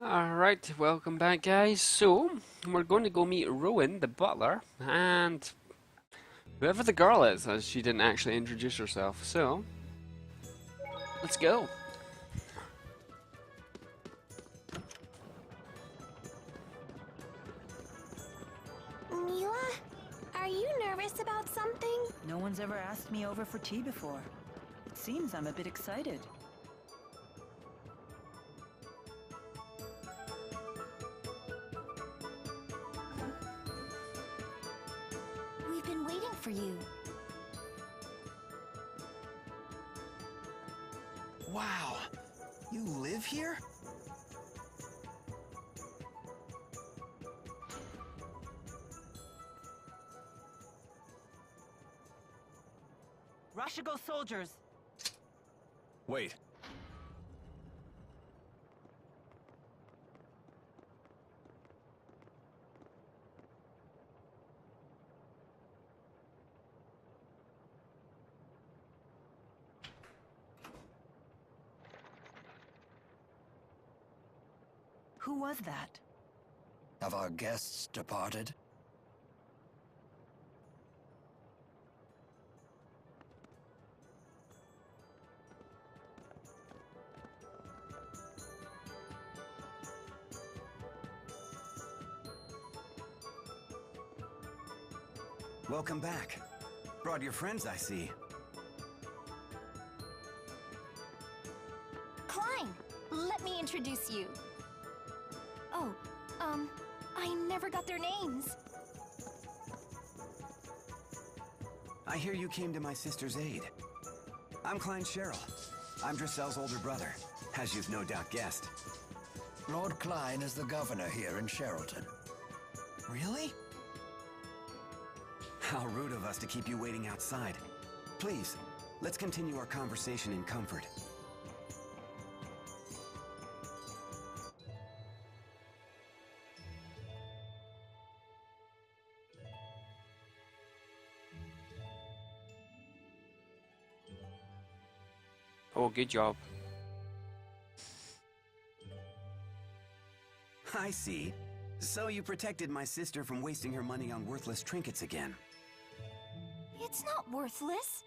Alright, welcome back guys. So, we're going to go meet Rowan, the butler, and whoever the girl is, as she didn't actually introduce herself. So, let's go. Mila, are you nervous about something? No one's ever asked me over for tea before. It seems I'm a bit excited. We've been waiting for you. Wow! You live here? Rashigo soldiers! Wait. Who was that? Have our guests departed? Welcome back. Brought your friends, I see. Klein, let me introduce you. Oh, I never got their names. I hear you came to my sister's aid. I'm Klein Cheryl. I'm Drissel's older brother, as you've no doubt guessed. Lord Klein is the governor here in Sharilton. Really? How rude of us to keep you waiting outside. Please, let's continue our conversation in comfort. Oh, good job. I see. So you protected my sister from wasting her money on worthless trinkets again. It's not worthless.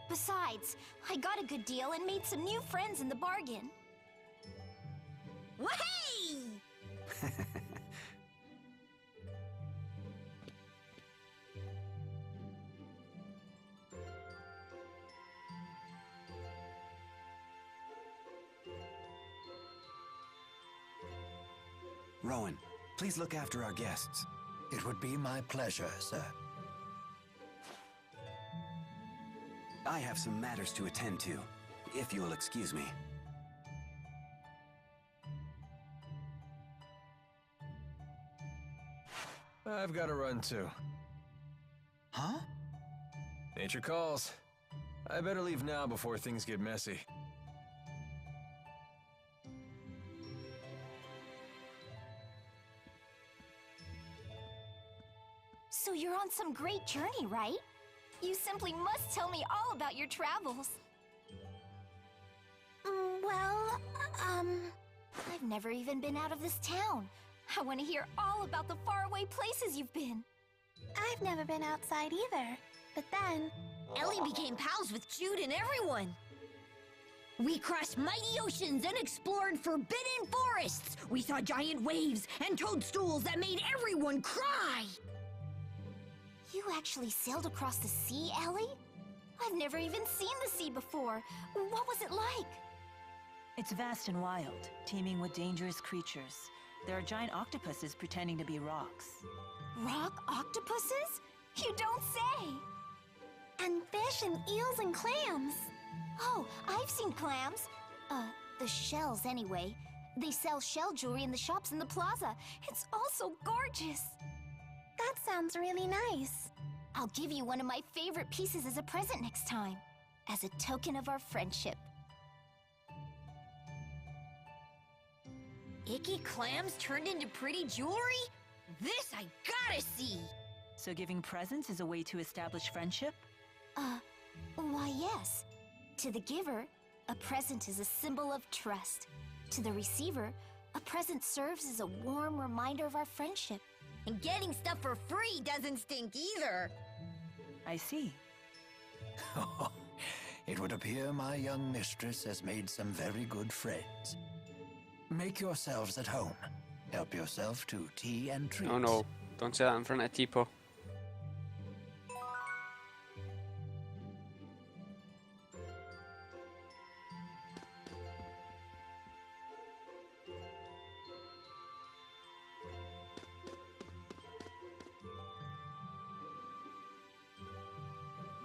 Besides, I got a good deal and made some new friends in the bargain. Wahey! Rowan, please look after our guests. It would be my pleasure, sir. I have some matters to attend to, if you'll excuse me. I've got to run too. Huh? Nature calls. I better leave now before things get messy. So you're on some great journey, right? You simply must tell me all about your travels. Well, I've never even been out of this town. I want to hear all about the faraway places you've been. I've never been outside either, but then... Ellie became pals with Jude and everyone. We crossed mighty oceans and explored forbidden forests. We saw giant waves and toadstools that made everyone cry. You actually sailed across the sea, Ellie? I've never even seen the sea before. What was it like? It's vast and wild, teeming with dangerous creatures. There are giant octopuses pretending to be rocks. Rock octopuses? You don't say! And fish and eels and clams. Oh, I've seen clams. The shells anyway. They sell shell jewelry in the shops in the plaza. It's all so gorgeous. That sounds really nice. I'll give you one of my favorite pieces as a present next time, as a token of our friendship. Icky clams turned into pretty jewelry? This I gotta see! So giving presents is a way to establish friendship? Why yes. To the giver, a present is a symbol of trust. To the receiver, A present serves as a warm reminder of our friendship. And getting stuff for free doesn't stink either. I see. It would appear my young mistress has made some very good friends. Make yourselves at home. Help yourself to tea and treats. Oh no, don't say that in front of Tipo.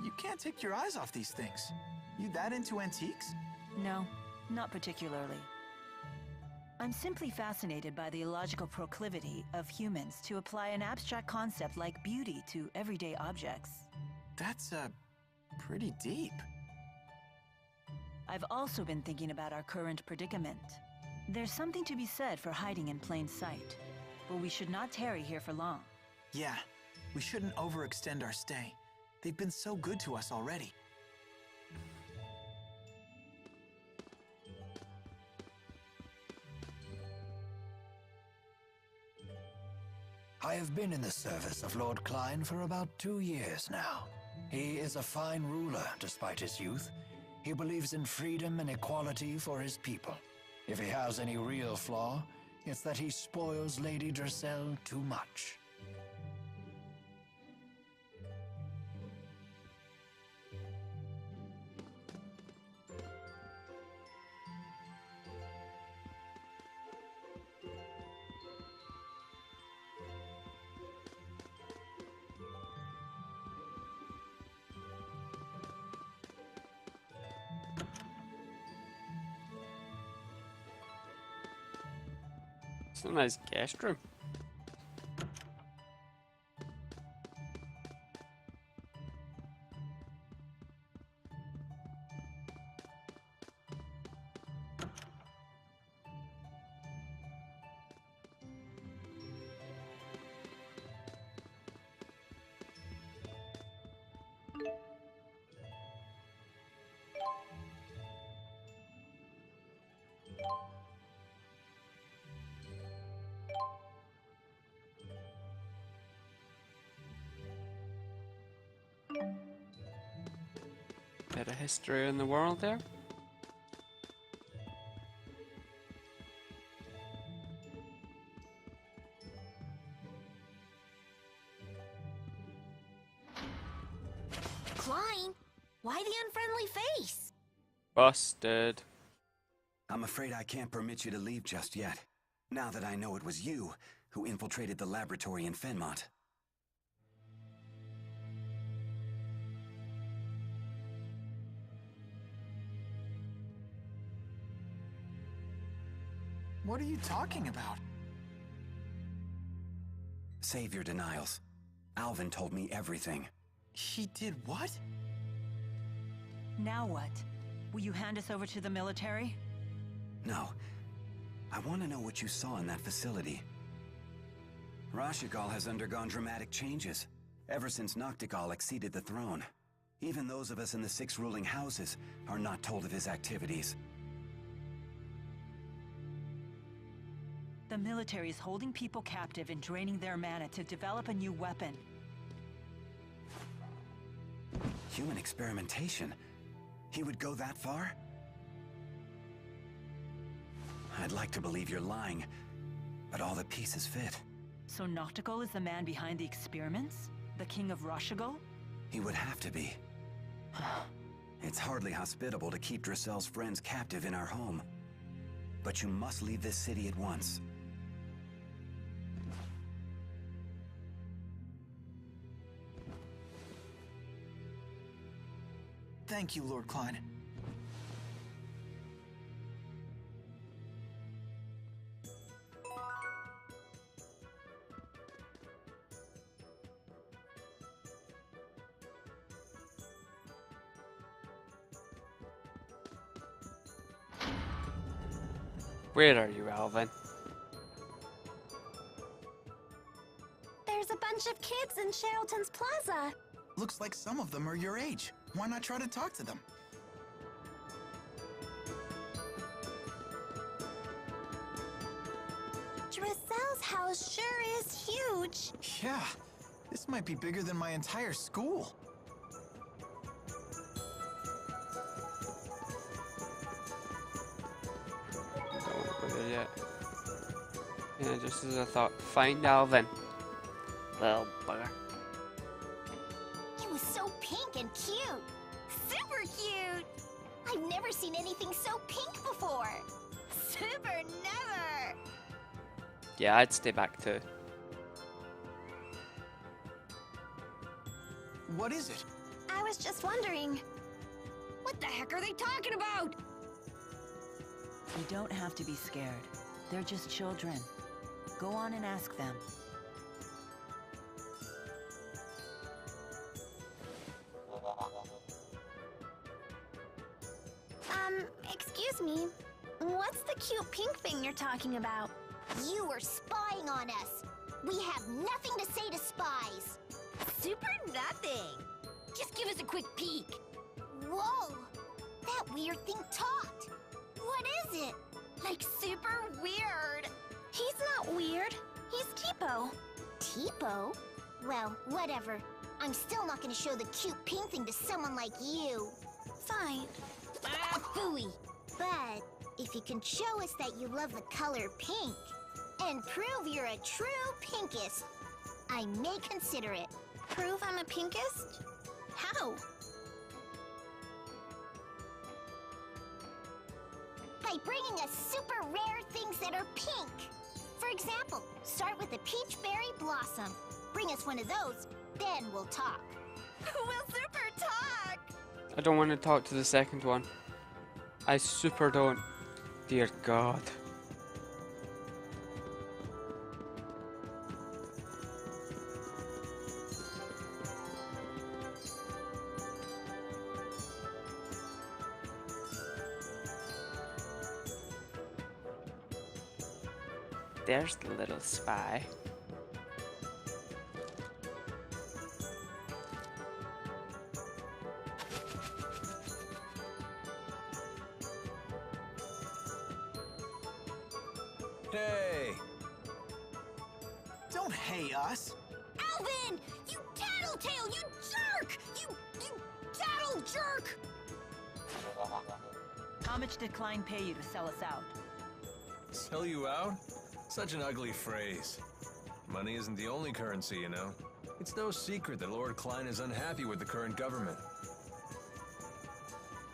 You can't take your eyes off these things. You that into antiques? No, not particularly. I'm simply fascinated by the illogical proclivity of humans to apply an abstract concept like beauty to everyday objects. That's, pretty deep. I've also been thinking about our current predicament. There's something to be said for hiding in plain sight, but we should not tarry here for long. Yeah, we shouldn't overextend our stay. They've been so good to us already. I have been in the service of Lord Klein for about 2 years now. He is a fine ruler despite his youth. He believes in freedom and equality for his people. If he has any real flaw, it's that he spoils Lady Dressel too much. It's a nice guest room. Bit of history in the world there. Klein, why the unfriendly face? Busted. I'm afraid I can't permit you to leave just yet. Now that I know it was you who infiltrated the laboratory in Fenmont. What are you talking about? Save your denials. Alvin told me everything. He did what? Now what? Will you hand us over to the military? No. I want to know what you saw in that facility. Rashigal has undergone dramatic changes, ever since Noctigal acceded the throne. Even those of us in the 6 ruling houses are not told of his activities. The military is holding people captive and draining their mana to develop a new weapon. Human experimentation? He would go that far? I'd like to believe you're lying, but all the pieces fit. So Noctigal is the man behind the experiments? The king of Rashigal? He would have to be. It's hardly hospitable to keep Dressel's friends captive in our home. But you must leave this city at once. Thank you, Lord Klein. Where are you, Alvin? There's a bunch of kids in Sharilton's plaza. Looks like some of them are your age. Why not try to talk to them? Drissel's house sure is huge. Yeah, this might be bigger than my entire school. Don't want to go there yet. Yeah, just as I thought. Find Alvin. Little bugger. He was so pink and cute. Super cute. I've never seen anything so pink before. Super never. Yeah, I'd stay back too. What is it? I was just wondering. What the heck are they talking about? You don't have to be scared. They're just children. Go on and ask them. Excuse me. What's the cute pink thing you're talking about? You were spying on us. We have nothing to say to spies. Super nothing. Just give us a quick peek. Whoa! That weird thing talked. What is it? Like super weird. He's not weird. He's Tipo. Tipo? Well, whatever. I'm still not gonna show the cute pink thing to someone like you. Fine. Ah, phooey. But if you can show us that you love the color pink and prove you're a true pinkist, I may consider it. Prove I'm a pinkist? How? By bringing us super rare things that are pink. For example, start with the peach berry blossom. Bring us one of those, then we'll talk. We'll super talk. I don't want to talk to the second one. I super don't. Dear God. There's the little spy. Hey! Don't hey us. Alvin! You tattletale! You jerk! You tattle jerk! How much did Klein pay you to sell us out? Sell you out? Such an ugly phrase. Money isn't the only currency, you know. It's no secret that Lord Klein is unhappy with the current government.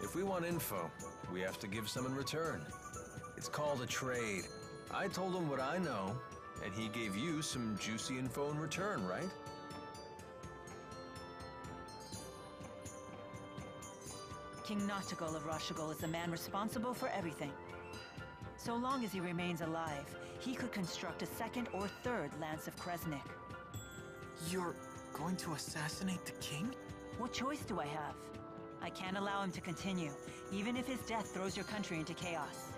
If we want info, we have to give some in return. It's called a trade. I told him what I know, and he gave you some juicy info in return, right? King Noctigol of Rashigol is the man responsible for everything. So long as he remains alive, he could construct a second or third Lance of Kresnik. You're going to assassinate the king? What choice do I have? I can't allow him to continue, even if his death throws your country into chaos.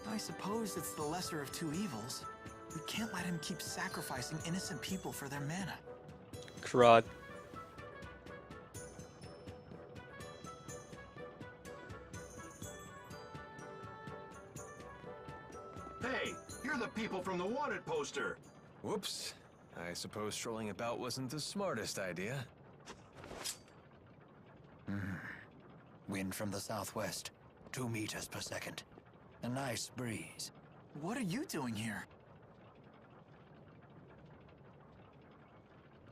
I suppose it's the lesser of two evils. We can't let him keep sacrificing innocent people for their mana. Crud. Hey, you're the people from the wanted poster. Whoops. I suppose strolling about wasn't the smartest idea. Wind from the southwest, 2 meters per second. A nice breeze. What are you doing here?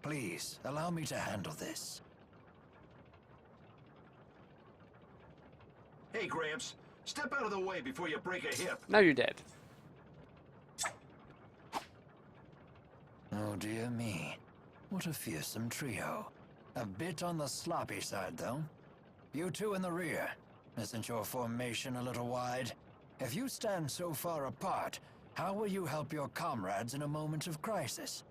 Please, allow me to handle this. Hey, Gramps, step out of the way before you break a hip. Now you're dead. Oh dear me. What a fearsome trio. A bit on the sloppy side, though. You two in the rear. Isn't your formation a little wide? If you stand so far apart, how will you help your comrades in a moment of crisis?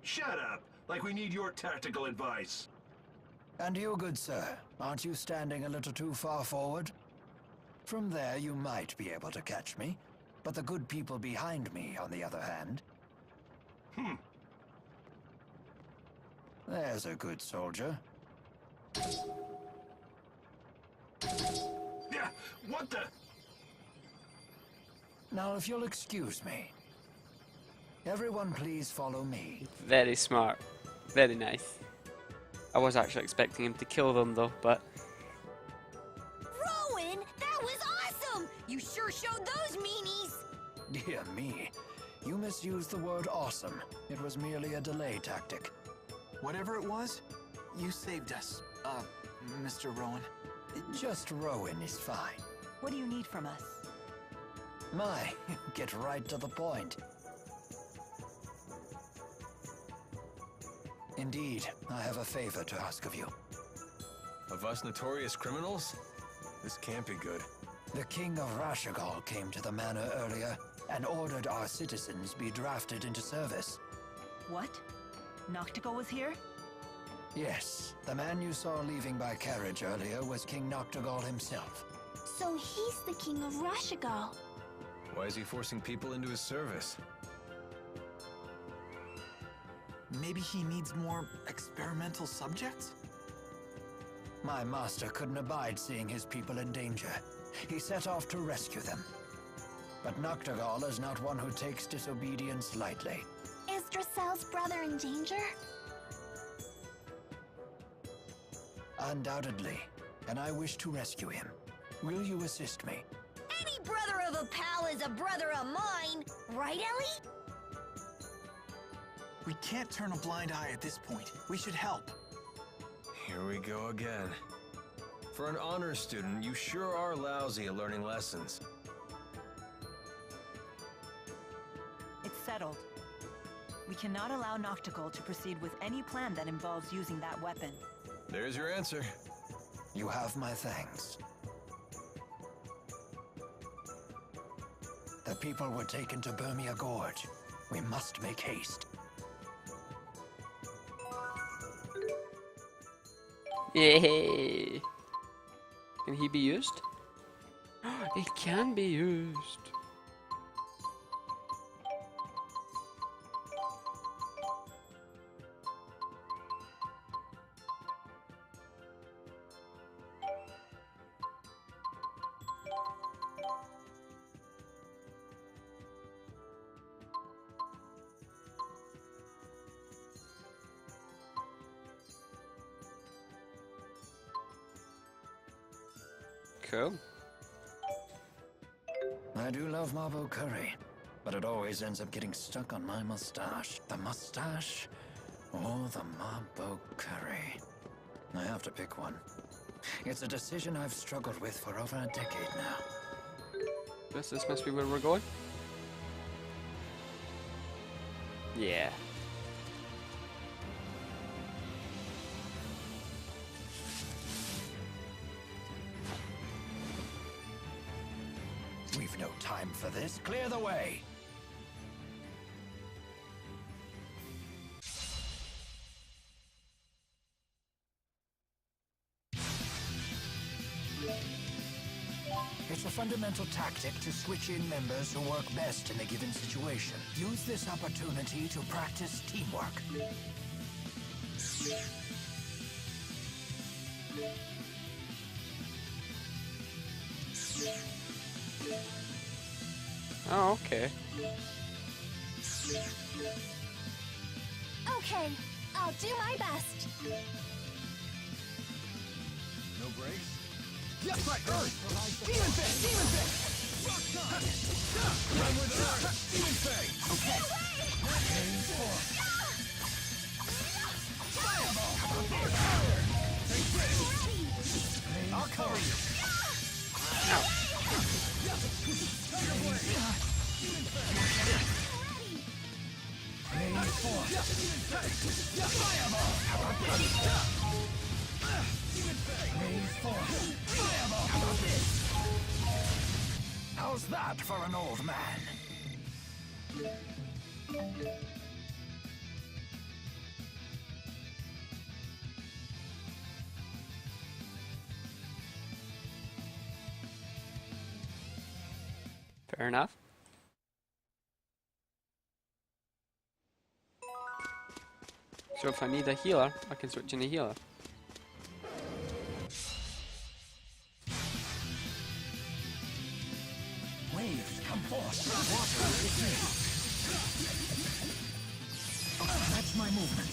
Shut up, like we need your tactical advice. And you, good sir, aren't you standing a little too far forward? From there, you might be able to catch me, but the good people behind me, on the other hand... There's a good soldier. Yeah, what the? Now, if you'll excuse me. Everyone please follow me. Very smart. Very nice. I was actually expecting him to kill them though, but... Rowan, that was awesome! You sure showed those meanies! Dear me. You misused the word awesome. It was merely a delay tactic. Whatever it was, you saved us, Mr. Rowan. Just Rowan is fine. What do you need from us? My, get right to the point. Indeed, I have a favor to ask of you. Of us notorious criminals? This can't be good. The King of Rashagal came to the manor earlier and ordered our citizens be drafted into service. What? Noctigal was here? Yes, the man you saw leaving by carriage earlier was King Noctigal himself. So he's the king of Rashagal. Why is he forcing people into his service? Maybe he needs more experimental subjects? My master couldn't abide seeing his people in danger. He set off to rescue them. But Noctigal is not one who takes disobedience lightly. Is Dracel's brother in danger? Undoubtedly, and I wish to rescue him. Will you assist me? Any brother of a pal is a brother of mine, right, Ellie? We can't turn a blind eye at this point. We should help. Here we go again. For an honors student, you sure are lousy at learning lessons. It's settled. We cannot allow Noctigal to proceed with any plan that involves using that weapon. There's your answer. You have my thanks. The people were taken to Burmia Gorge. We must make haste. Yay! Can he be used? It can be used. Cool. I do love Mabo curry, but it always ends up getting stuck on my mustache. The mustache or the Mabo curry. I have to pick one. It's a decision I've struggled with for over a decade now. This must be where we're going. Yeah. We've no time for this. Clear the way. It's a fundamental tactic to switch in members who work best in a given situation. Use this opportunity to practice teamwork. Oh, okay. Okay, I'll do my best. No breaks? Yes, right, Earth! Demon Fang! Demon Fang! Rock time! Run with Earth! Demon Fang! Okay. Take this! I'll cover you! Tiger Blade! Demon Fang! Fireball! How's that for an old man? Fair enough. So if I need a healer, I can switch in a healer. Waves come That's my movement.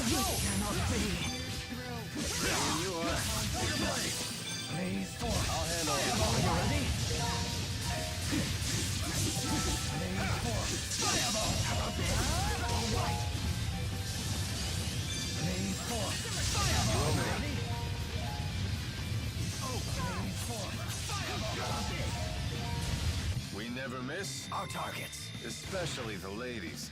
You cannot be. Here you are. Phase 4. I'll handle it. Are you ready? Phase 4. Fireball. All right. Phase 4. Fireball. Ready? Phase 4. Fireball. We never miss, Our targets. especially the ladies.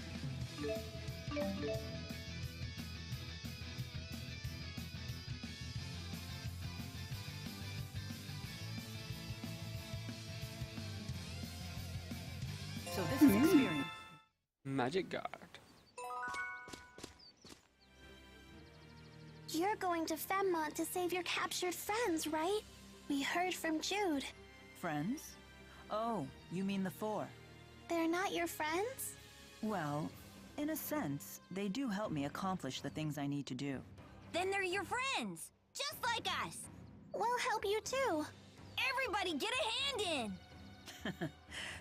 So this is experience. Magic guard. You're going to Femmont to save your captured friends, right? We heard from Jude. Friends? Oh, you mean the 4. They're not your friends? Well, in a sense, they do help me accomplish the things I need to do. Then they're your friends, just like us. We'll help you too. Everybody get a hand in.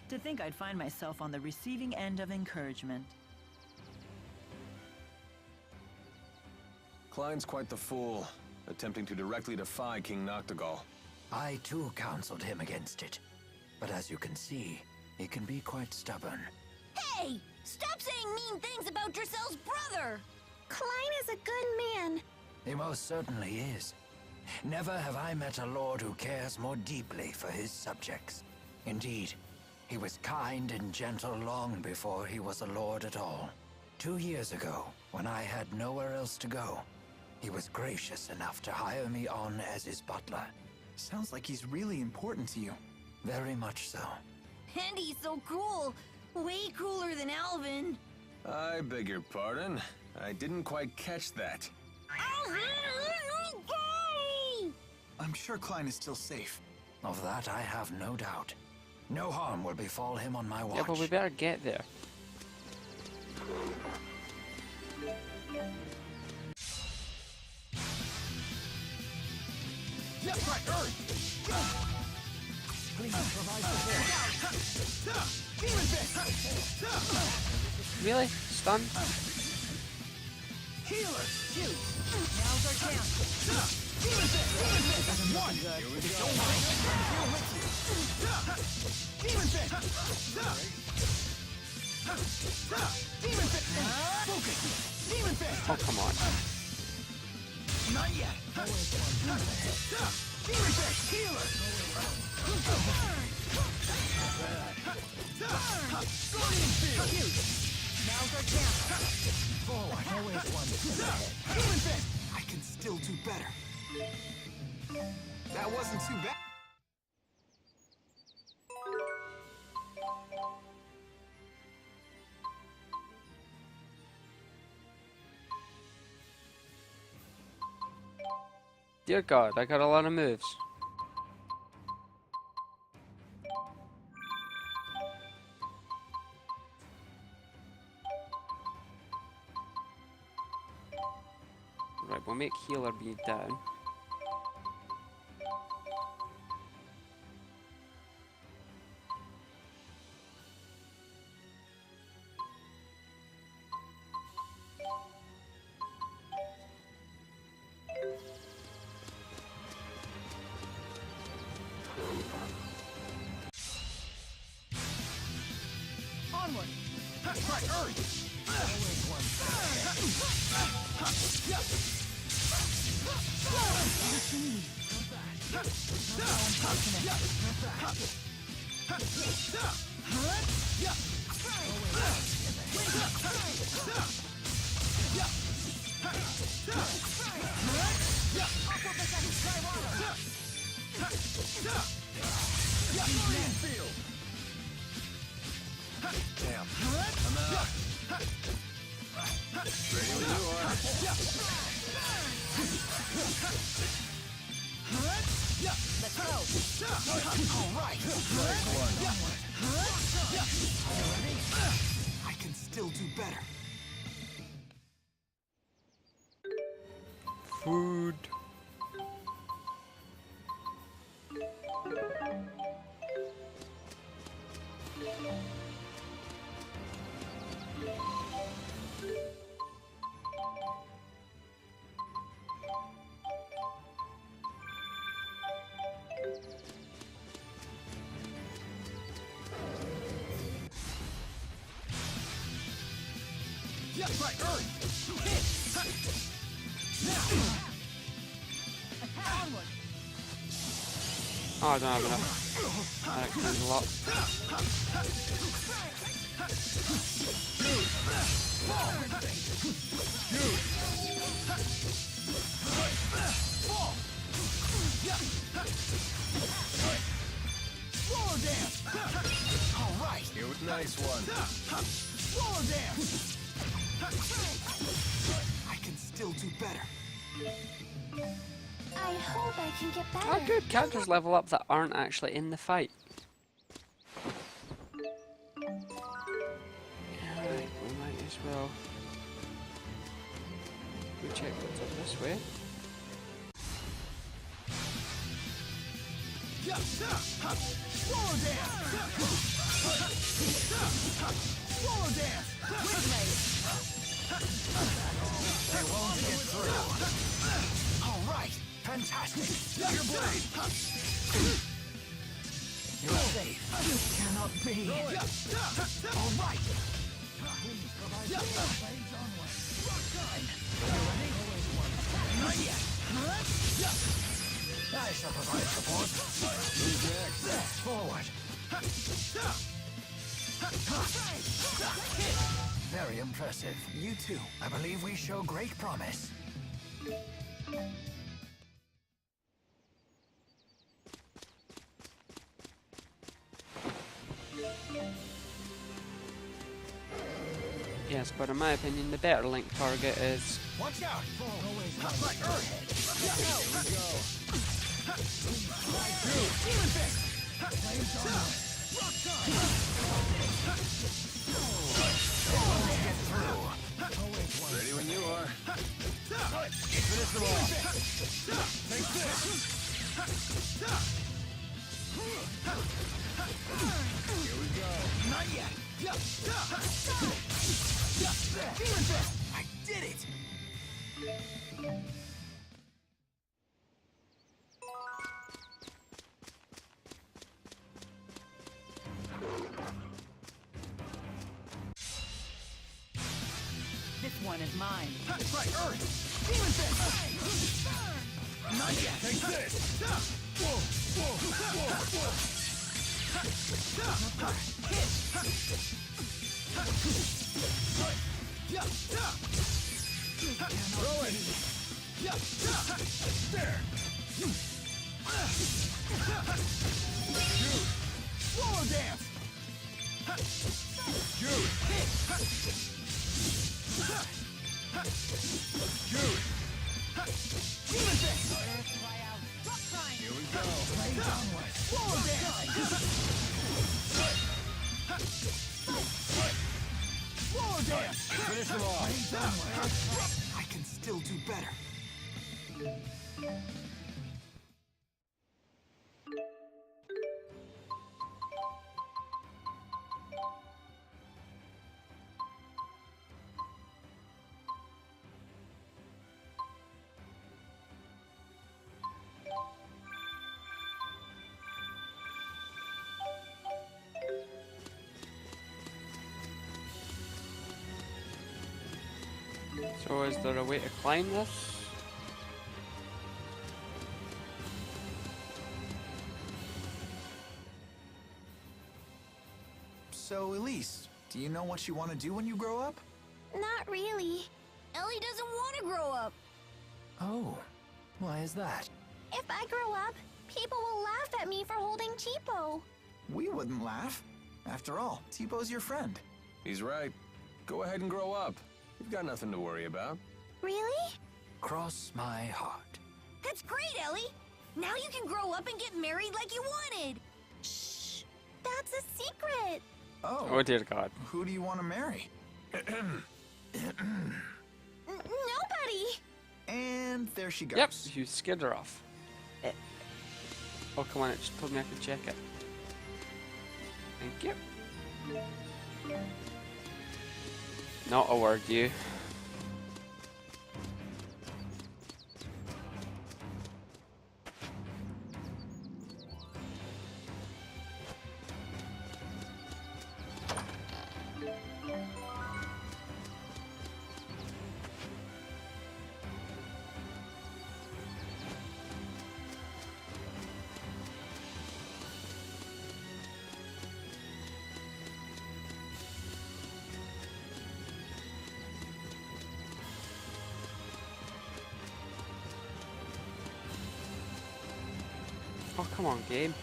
To think I'd find myself on the receiving end of encouragement. Klein's quite the fool, attempting to directly defy King Noctigal. I too counseled him against it. But as you can see, he can be quite stubborn. Hey, stop saying mean things about Dracel's brother. Klein is a good man. He most certainly is. Never have I met a lord who cares more deeply for his subjects. Indeed, he was kind and gentle long before he was a lord at all. 2 years ago, when I had nowhere else to go, he was gracious enough to hire me on as his butler. Sounds like he's really important to you. Very much so. And he's so cool. Way cooler than Alvin. I beg your pardon. I didn't quite catch that. I'm sure Klein is still safe. Of that I have no doubt. No harm will befall him on my watch. Yeah, but we better get there. Yes, right, Earth! Please provide support. Demon Fist! Really? Stun? Healer! Jude! Now's our chance! Demon Fist! Demon Fist! One! Here we go! Here with you! Demon Fist! Demon Fist! Focus! Demon Fist! Oh, come on. Not yet! Demon Fist! Healer! Guardian Field! Now's our chance! Forward! Always one step. Demon Fist! I can still do better. That wasn't too bad. Dear God, I got a lot of moves. Right, we'll make healer be down. Onward! Right, Earth! Always one. What you need? Field. Damn. I'm out. Ready when you are. Let's go. All right. I can still do better. Food. Yes, right, Earth! Hit! Now! Onward! Oh, I don't have enough. That explains a lot. Roller dance! All right! Here with nice one. Roller dance! I can still do better. I hope I can get better. How good characters level up that aren't actually in the fight? Alright, we might as well go check what's up this way. Roller dance! Roller dance! They won't get through. All right, fantastic. Your blade. You're safe. You cannot be. All right. Please provide blades onward. You ready? Not yet. I shall provide support. Who's next? Forward. Very impressive. You too. I believe we show great promise. Yes, but in my opinion, the better Link target is... Watch out! Cut my earth! Here we go! Demon fist! Rock time! Get through! Ready when you are. Finish them off! Take this! Here we go! Not yet! Demon fist! I did it! This one is mine. Right, Earth! Demon fist! Not yet! Take this! Whoa! Whoa! Whoa! Throw it! There! Jude! Roller dance! Jude! Jude! Demon fist! Here we go! Blade downward! Roller dance! Roller dance! Finish them off! Blade downward! I can still do better. So is there a way to climb this? So, Elise, do you know what you want to do when you grow up? Not really. Ellie doesn't want to grow up. Oh, why is that? If I grow up, people will laugh at me for holding Cheapo. We wouldn't laugh. After all, Tipo your friend. He's right. Go ahead and grow up. You've got nothing to worry about. Really? Cross my heart. That's great, Ellie. Now you can grow up and get married like you wanted. Shh. That's a secret. Oh, Oh dear God. who do you want to marry? Nobody. And there she goes. Yep, you skinned her off. Oh, come on, it just told me I could check it. Thank you. Not a word, you. Oh, come on, game.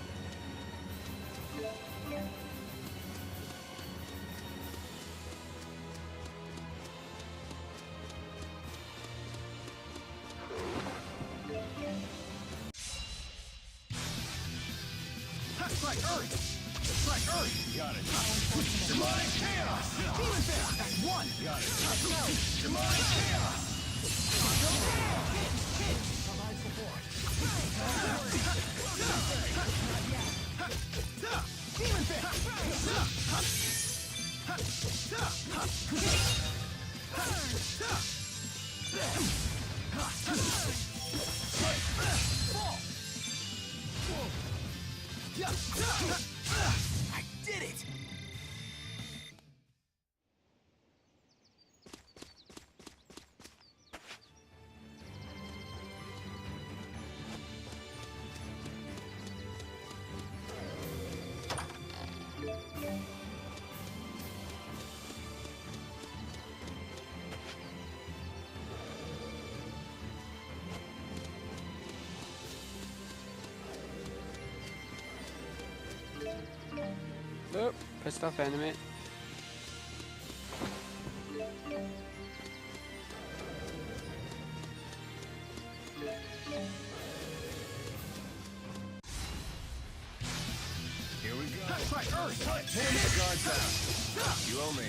Strike Earth! Strike Earth! Got it. Demonic Chaos! Demon Fist! That's one! Got it. Demonic Chaos! Hit! Provide support. Demon Fist! I did it! Nope, pissed off enemy. Here we go. Strike Earth! Hand the guard down. You owe me.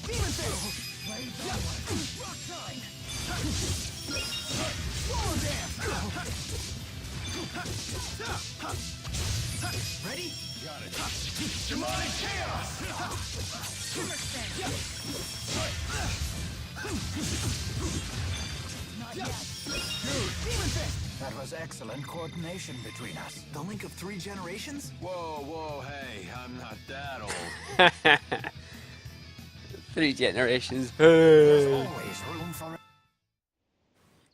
Demon Fist! Rock time! Swallow dance! Ready? Got it. Demonic Chaos! Not yet. Jude! Demon Fist! That was excellent coordination between us. The link of 3 generations? Whoa, hey, I'm not that old. 3 generations. There's always room for...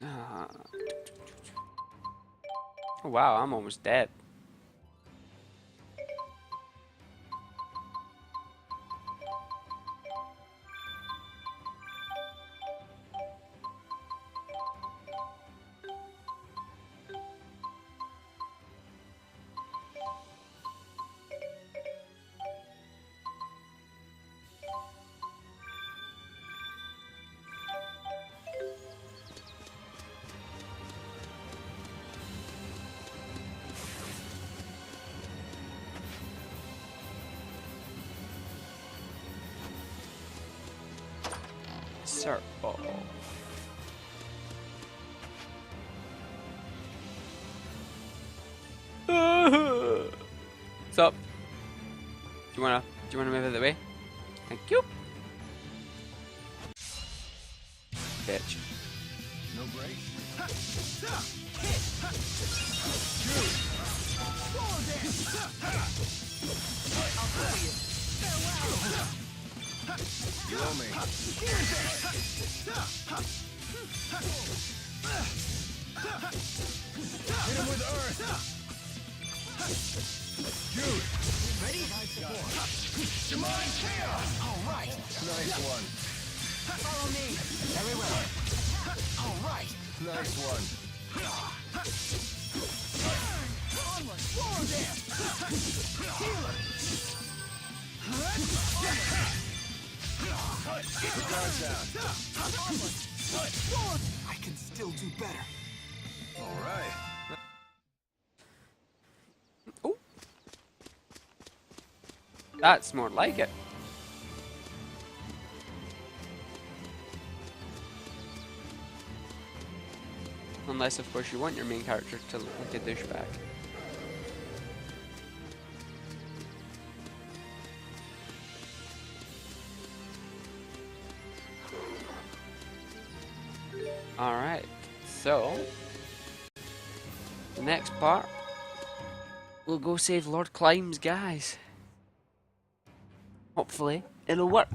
Ah. Oh, wow, I'm almost dead. Circle. What's up? Do you wanna move out of the way? Thank you. Bitch. No break? You owe me. Hit him with Earth. Jude! Ready? Demonic Chaos! All right! Nice one. Follow me! Very well. All right! Nice one. Onward! Swallow dance! Healer! Keep the guard down. I can still do better. All right. Oh, that's more like it. Unless, of course, you want your main character to look like a douchebag. Alright, so the next part, we'll go save Lord Climb's guys. Hopefully, it'll work.